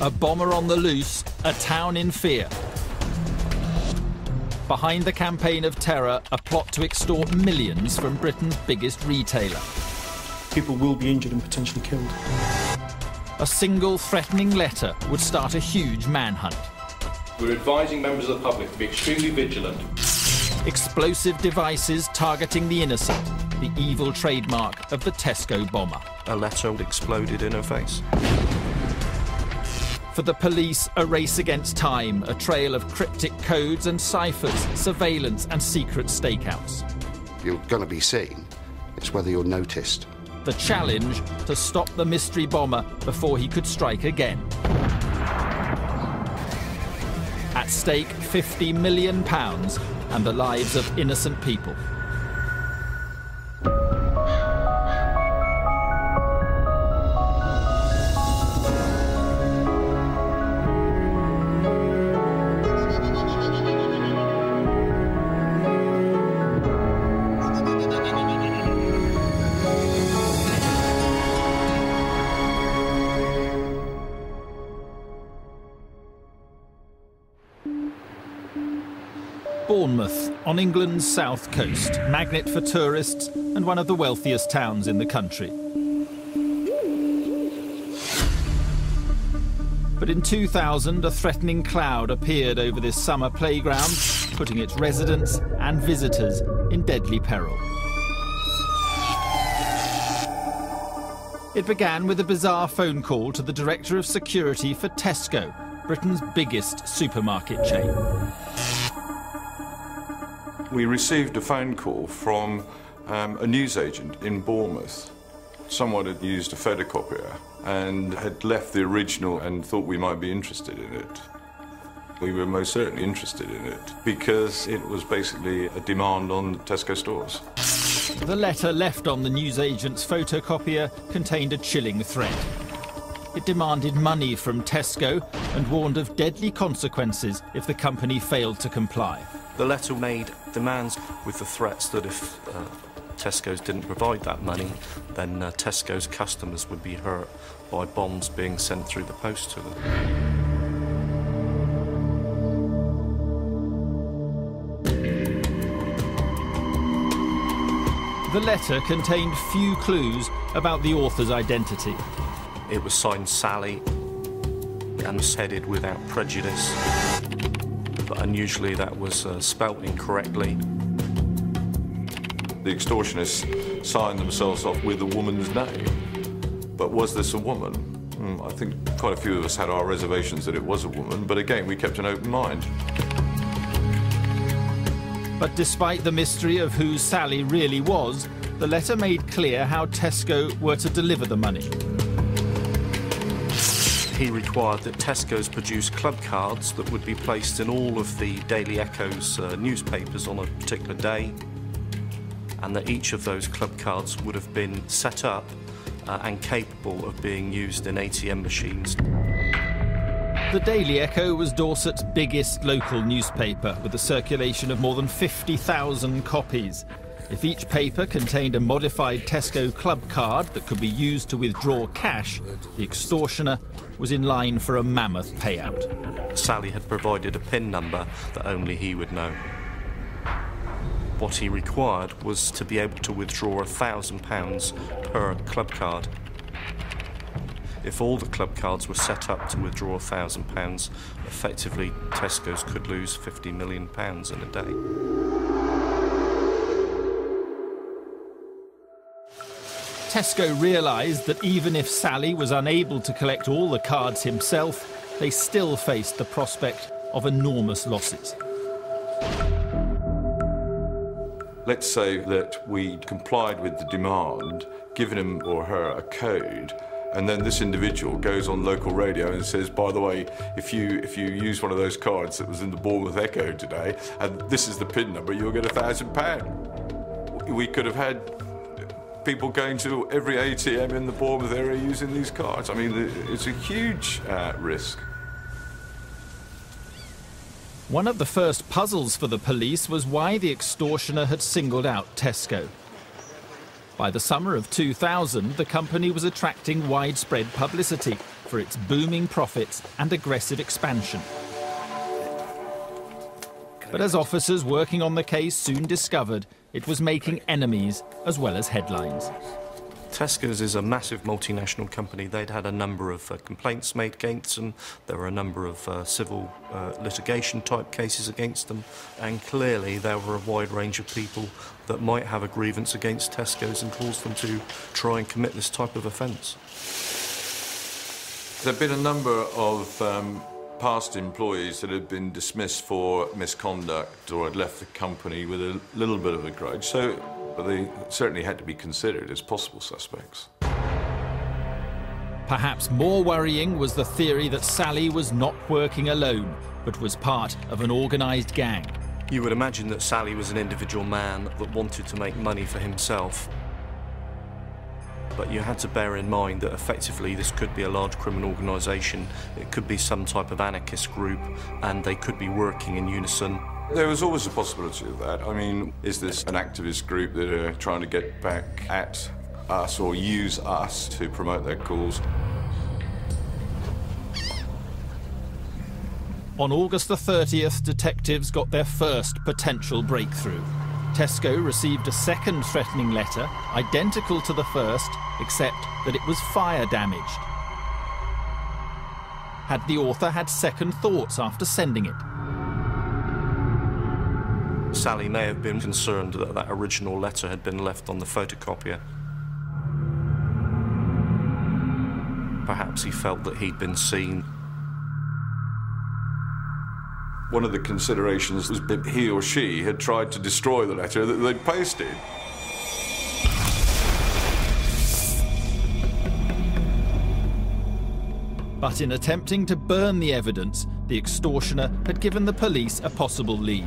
A bomber on the loose, a town in fear. Behind the campaign of terror, a plot to extort millions from Britain's biggest retailer. People will be injured and potentially killed. A single threatening letter would start a huge manhunt. We're advising members of the public to be extremely vigilant. Explosive devices targeting the innocent, the evil trademark of the Tesco Bomber. A letter exploded in her face. For the police, a race against time, a trail of cryptic codes and ciphers, surveillance and secret stakeouts. You're going to be seen. It's whether you're noticed. The challenge to stop the mystery bomber before he could strike again. At stake, £50 million and the lives of innocent people. Bournemouth, on England's south coast, magnet for tourists and one of the wealthiest towns in the country. But in 2000, a threatening cloud appeared over this summer playground, putting its residents and visitors in deadly peril. It began with a bizarre phone call to the Director of Security for Tesco, Britain's biggest supermarket chain. We received a phone call from a newsagent in Bournemouth. Someone had used a photocopier and had left the original and thought we might be interested in it. We were most certainly interested in it because it was basically a demand on Tesco stores. The letter left on the newsagent's photocopier contained a chilling threat. It demanded money from Tesco and warned of deadly consequences if the company failed to comply. The letter made demands with the threats that if Tesco's didn't provide that money, then Tesco's customers would be hurt by bombs being sent through the post to them. The letter contained few clues about the author's identity. It was signed Sally and was headed without prejudice. But unusually that was spelt incorrectly. The extortionists signed themselves off with a woman's name. But was this a woman? I think quite a few of us had our reservations that it was a woman, but again, we kept an open mind. But despite the mystery of who Sally really was, the letter made clear how Tesco were to deliver the money. He required that Tesco's produce club cards that would be placed in all of the Daily Echo's newspapers on a particular day, and that each of those club cards would have been set up and capable of being used in ATM machines. The Daily Echo was Dorset's biggest local newspaper, with a circulation of more than 50,000 copies. If each paper contained a modified Tesco club card that could be used to withdraw cash, the extortioner was in line for a mammoth payout. Sally had provided a PIN number that only he would know. What he required was to be able to withdraw £1,000 per club card. If all the club cards were set up to withdraw £1,000, effectively Tesco's could lose £50 million in a day. Tesco realised that even if Sally was unable to collect all the cards himself, they still faced the prospect of enormous losses. Let's say that we complied with the demand, given him or her a code, and then this individual goes on local radio and says, by the way, if you use one of those cards that was in the Bournemouth Echo today, and this is the PIN number, you'll get £1,000. We could have had people going to every ATM in the Bournemouth area using these cards. I mean, it's a huge risk. One of the first puzzles for the police was why the extortioner had singled out Tesco. By the summer of 2000, the company was attracting widespread publicity for its booming profits and aggressive expansion. But as officers working on the case soon discovered, it was making enemies as well as headlines. Tesco's is a massive multinational company. They'd had a number of complaints made against them. There were a number of civil litigation type cases against them. And clearly there were a wide range of people that might have a grievance against Tesco's and cause them to try and commit this type of offence. There have been a number of past employees that had been dismissed for misconduct or had left the company with a little bit of a grudge. So they certainly had to be considered as possible suspects. Perhaps more worrying was the theory that Sally was not working alone, but was part of an organised gang. You would imagine that Sally was an individual man that wanted to make money for himself. But you had to bear in mind that effectively this could be a large criminal organisation, it could be some type of anarchist group, and they could be working in unison. There was always a possibility of that. I mean, is this an activist group that are trying to get back at us or use us to promote their cause? On August the 30th, detectives got their first potential breakthrough. Tesco received a second threatening letter, identical to the first, except that it was fire damaged. Had the author had second thoughts after sending it? Sally may have been concerned that that original letter had been left on the photocopier. Perhaps he felt that he'd been seen. One of the considerations was that he or she had tried to destroy the letter that they'd posted. But in attempting to burn the evidence, the extortioner had given the police a possible lead.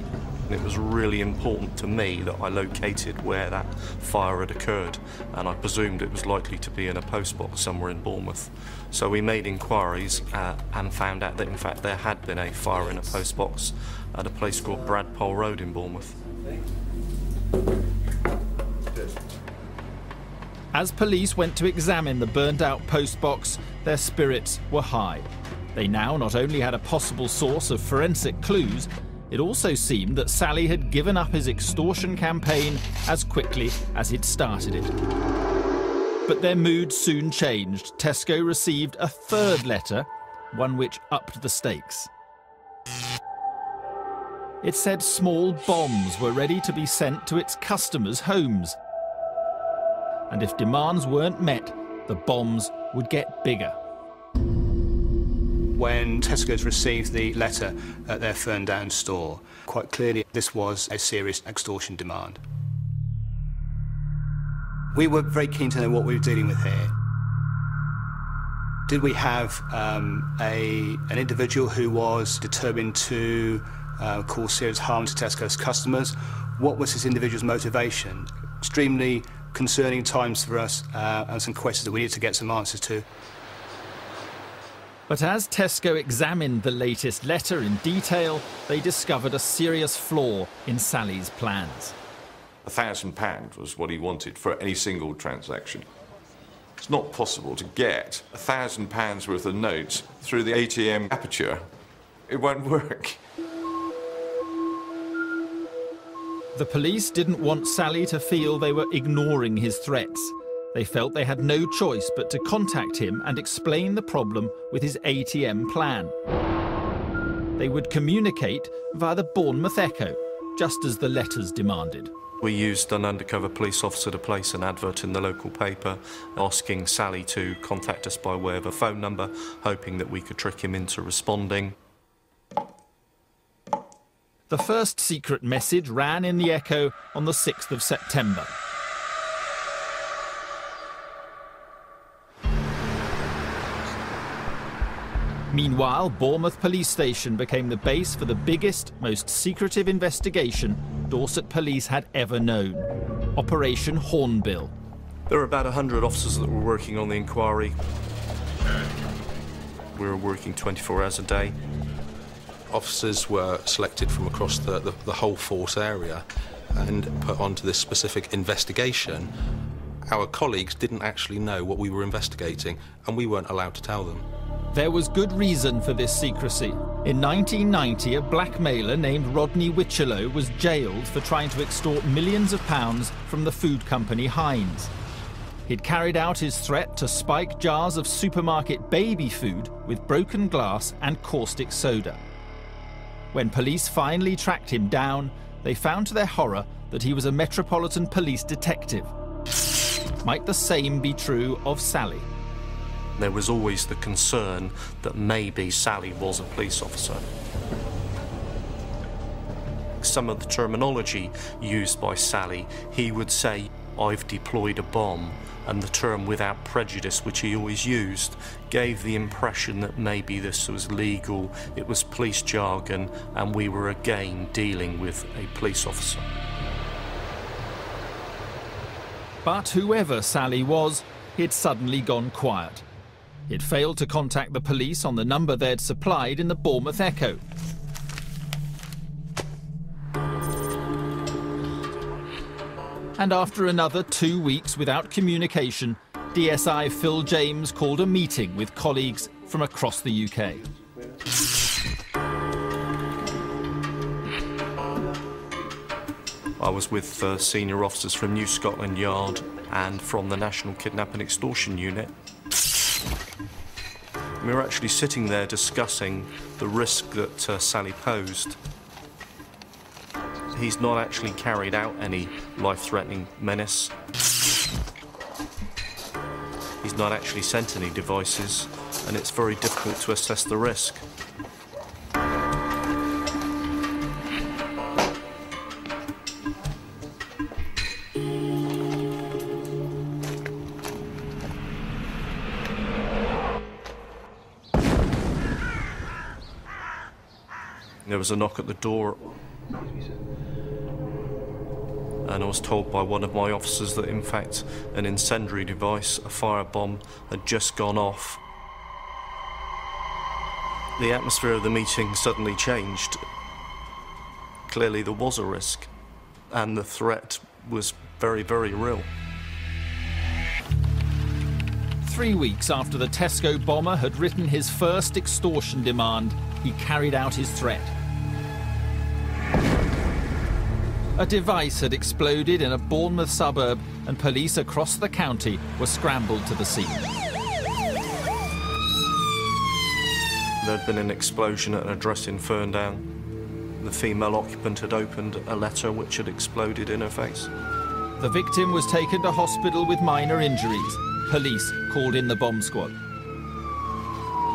It was really important to me that I located where that fire had occurred, and I presumed it was likely to be in a postbox somewhere in Bournemouth. So we made inquiries and found out that in fact there had been a fire in a postbox at a place called Bradpole Road in Bournemouth. As police went to examine the burned-out postbox, their spirits were high. They now not only had a possible source of forensic clues, it also seemed that Sally had given up his extortion campaign as quickly as he'd started it. But their mood soon changed. Tesco received a third letter, one which upped the stakes. It said small bombs were ready to be sent to its customers' homes. And if demands weren't met, the bombs would get bigger. When Tesco's received the letter at their Ferndown store, quite clearly this was a serious extortion demand. We were very keen to know what we were dealing with here. Did we have an individual who was determined to cause serious harm to Tesco's customers? What was this individual's motivation? Extremely concerning times for us and some questions that we need to get some answers to. But as Tesco examined the latest letter in detail, they discovered a serious flaw in Sally's plans. £1,000 was what he wanted for any single transaction. It's not possible to get £1,000 worth of notes through the ATM aperture. It won't work. The police didn't want Sally to feel they were ignoring his threats. They felt they had no choice but to contact him and explain the problem with his ATM plan. They would communicate via the Bournemouth Echo, just as the letters demanded. We used an undercover police officer to place an advert in the local paper asking Sally to contact us by way of a phone number, hoping that we could trick him into responding. The first secret message ran in the Echo on the 6th of September. Meanwhile, Bournemouth Police Station became the base for the biggest, most secretive investigation Dorset Police had ever known. Operation Hornbill. There were about 100 officers that were working on the inquiry. We were working 24 hours a day. Officers were selected from across the whole force area and put onto this specific investigation. Our colleagues didn't actually know what we were investigating, and we weren't allowed to tell them. There was good reason for this secrecy. In 1990, a blackmailer named Rodney Whichelow was jailed for trying to extort millions of pounds from the food company Heinz. He'd carried out his threat to spike jars of supermarket baby food with broken glass and caustic soda. When police finally tracked him down, they found to their horror that he was a Metropolitan Police detective. Might the same be true of Sally? There was always the concern that maybe Sally was a police officer. Some of the terminology used by Sally, he would say, "I've deployed a bomb," and the term "without prejudice," which he always used, gave the impression that maybe this was legal, it was police jargon, and we were again dealing with a police officer. But whoever Sally was, he'd suddenly gone quiet. He'd failed to contact the police on the number they'd supplied in the Bournemouth Echo. And after another 2 weeks without communication, DSI Phil James called a meeting with colleagues from across the UK. I was with senior officers from New Scotland Yard and from the National Kidnap and Extortion Unit. We were actually sitting there discussing the risk that Sally posed. He's not actually carried out any life-threatening menace. He's not actually sent any devices, and it's very difficult to assess the risk. There was a knock at the door, and I was told by one of my officers that in fact an incendiary device, a firebomb, had just gone off. The atmosphere of the meeting suddenly changed. Clearly there was a risk, and the threat was very, very real. 3 weeks after the Tesco Bomber had written his first extortion demand, he carried out his threat. A device had exploded in a Bournemouth suburb, and police across the county were scrambled to the scene. There had been an explosion at an address in Ferndown. The female occupant had opened a letter which had exploded in her face. The victim was taken to hospital with minor injuries. Police called in the bomb squad.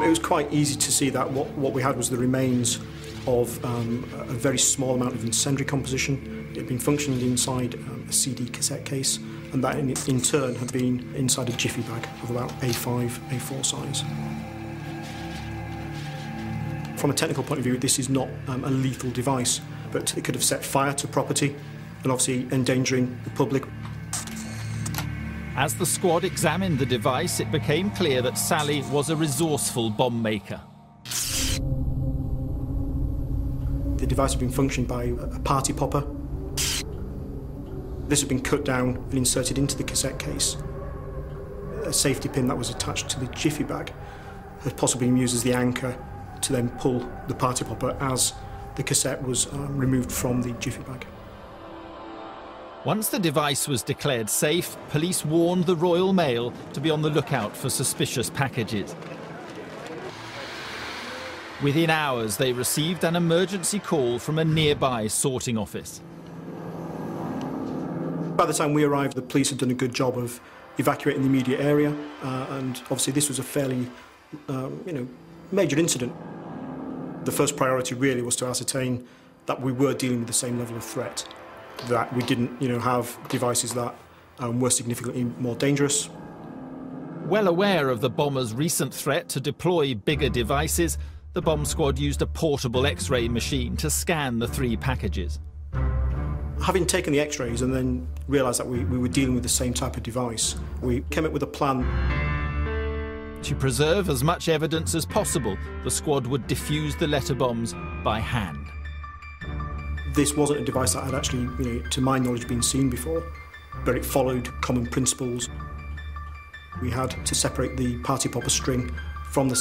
It was quite easy to see that what we had was the remains of a very small amount of incendiary composition. It had been functioning inside a CD cassette case, and that in turn had been inside a jiffy bag of about A5, A4 size. From a technical point of view, this is not a lethal device, but it could have set fire to property and obviously endangering the public. As the squad examined the device, it became clear that Sally was a resourceful bomb maker. The device had been functioned by a party popper. This had been cut down and inserted into the cassette case. A safety pin that was attached to the jiffy bag had possibly been used as the anchor to then pull the party popper as the cassette was removed from the jiffy bag. Once the device was declared safe, police warned the Royal Mail to be on the lookout for suspicious packages. Within hours, they received an emergency call from a nearby sorting office. By the time we arrived, the police had done a good job of evacuating the immediate area, and obviously this was a fairly, major incident. The first priority really was to ascertain that we were dealing with the same level of threat, that we didn't, have devices that were significantly more dangerous. Well aware of the bomber's recent threat to deploy bigger devices, the bomb squad used a portable X-ray machine to scan the 3 packages. Having taken the X-rays and then realised that we were dealing with the same type of device, we came up with a plan. To preserve as much evidence as possible, the squad would defuse the letter bombs by hand. This wasn't a device that had actually, to my knowledge, been seen before. but it followed common principles. We had to separate the party popper string from the